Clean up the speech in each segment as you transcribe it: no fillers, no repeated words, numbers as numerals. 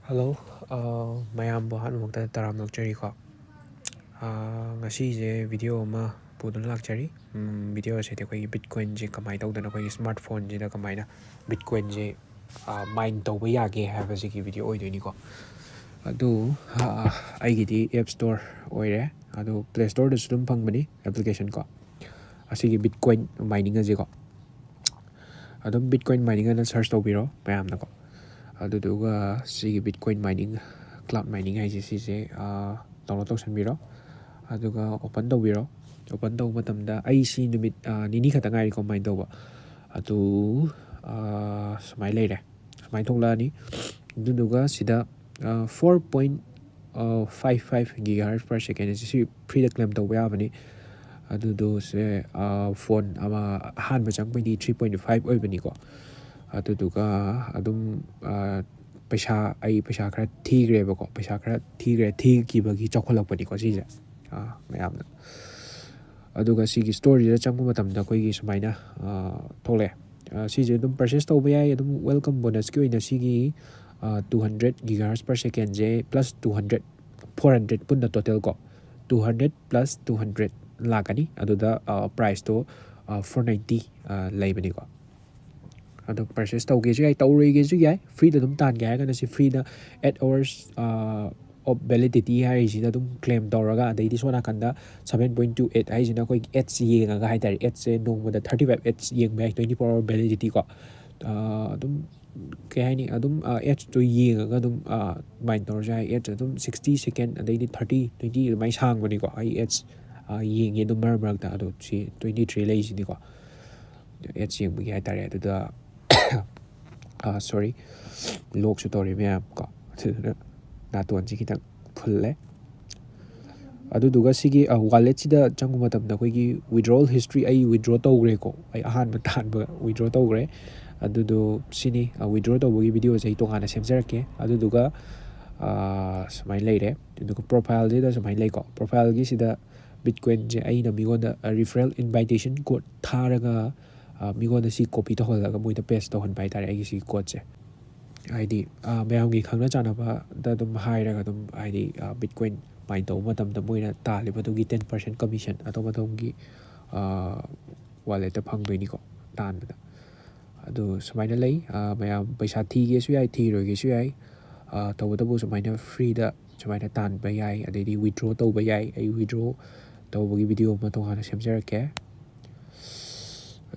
Hello, mayambo hanmukta taram lakchari ko. Ngasi video ama pudun lakchari. Video se koi Bitcoin je kamai tawdana koi smartphone je da kamai na Bitcoin je mine tawba yage habasi ki video oidoni ko. Adu aigidi App Store oire. Adu Play Store da sudum phangbani application ko. Asigi Bitcoin mining aje ko. Adu Bitcoin mining na search tawbiro mayam na ko. Aduduga sigi Bitcoin mining cloud mining hai sise download tawsanbiro aduga open tawbiro open taw matamda ai si numit nini khata ngai ko mine tawba adu smai leire smai thoklani aduduga sida 4.55 gigahertz per second si free da claim tawba yabani adudu se phone ama han ba changpani 3.5 oibani ko aduduga adum paisa khara thigre bako paisa khara thigre thigibagi chawkholakpani ko sije mayamna aduga sigi story da changbu matamda koi gi sumaina thole sije dum purchase tawba yai adum welcome bonus ki oina sigi 200 gigahertz per second je plus 200 400 punna total ko 200 plus 200 lakani aduda price to 490 laibani ko ado purchase tawge ju yai tawrege ju yai free da dum tan ga kana si free da 8 hours of validity hai ji da dum claim tawraga adai di sona kanda 7.28 hai jina koi h yenga ga hai tari h se nong da 35 h yeng bai 24 hour validity ko dum ke hai ni adum h to yenga ga dum mine tor jai h dum 60 second adai di 30 20 mai sang bani ko ai h yeng ye dum mar da ado si 23 lai ji ni ko h yeng bi hai tari ado da sorry lok su tori mayam ko na tuan ji kitang phulle aduduga sigi wallet sida changu matamda koi gi withdrawal history ai withdraw tawgre ko ai ahan ba tan ba withdraw tawgre adudu sini withdraw tawgi video jai to kana semjarake aduduga samai leire aduga profile je da samai lei ko profile gi sida bitcoin je ai na migoda referral invitation code tharaga migoda si copy to holaga moida paste to hon bai tare ai si code je id mayam gi khangna chana ba da dum hairaga dum id bitcoin mine to matam da moina taliba du gi 10% commission atoma dom gi wallet ta phangdoi ni ko tan da adu sumaina lei mayam paisa thi ge su yai thi roi ge su yai tawda bu sumaina free da sumaina tan ba yai adai di withdraw to ba yai ai withdraw tawba gi video ma to hana semjarake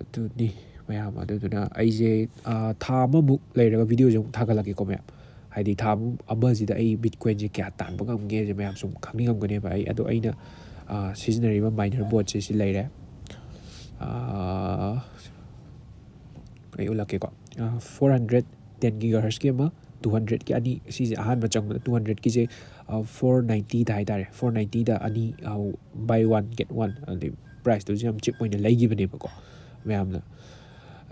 adu ni mayam aduduna ai je tha amamuk leiraga video jong thagalake ko mayam haidi tha amajida ai bitcoin je kya tan ba ngamge je mayam sum khangni ngamgane ba ai adu aina sijinnariba miner bot je si leire ai ulake ko 410 gigahertz ke ma 200 ki ani si je ahan ba chang 200 ki je 490 da haidare 490 da ani buy one get one adi price to jam chip point lai gi bane ba ko mayamna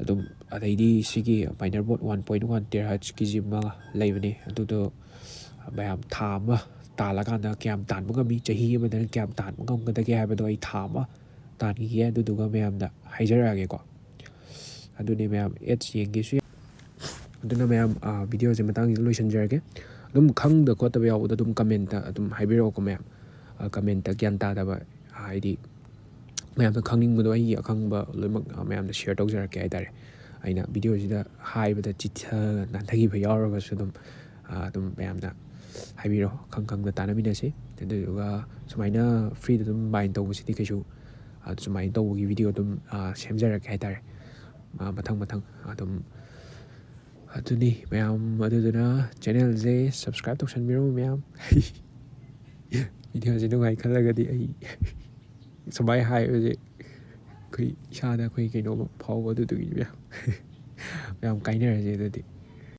adum adaidi sigi miner bot 1.1 terahertz ki jima laibani adudo mayam thama tala kana kyam tan ba ngami chahi ma dan kyam tan ba ngam kada ke ha ba do ai thama tan gi ge aduduga mayam da haijarage ko aduni mayam h yeng gi su aduna mayam video je matang loisan jarage dum khang da ko ta ba yaw da dum comment da dum haibiro ko mayam comment da gyan ta da ba haidi mayam da khangning bu do ai akhang ba loimak mayam da share tawjar ke ai tare aina video jida haiba da chitha nan thagi ba yawraga su dum mayam da haibiro khang da tanamina se aduga sumaina free da dum bind taw sidi kaisu sumai taw gi video dum semjarake ai tare mathang adum aduni mayam aduduna channel je subscribe to sanbiro mayam video je ngai khalaga di ai sumai hai je koi isada koi kaino phau adu du gi mayam kainera je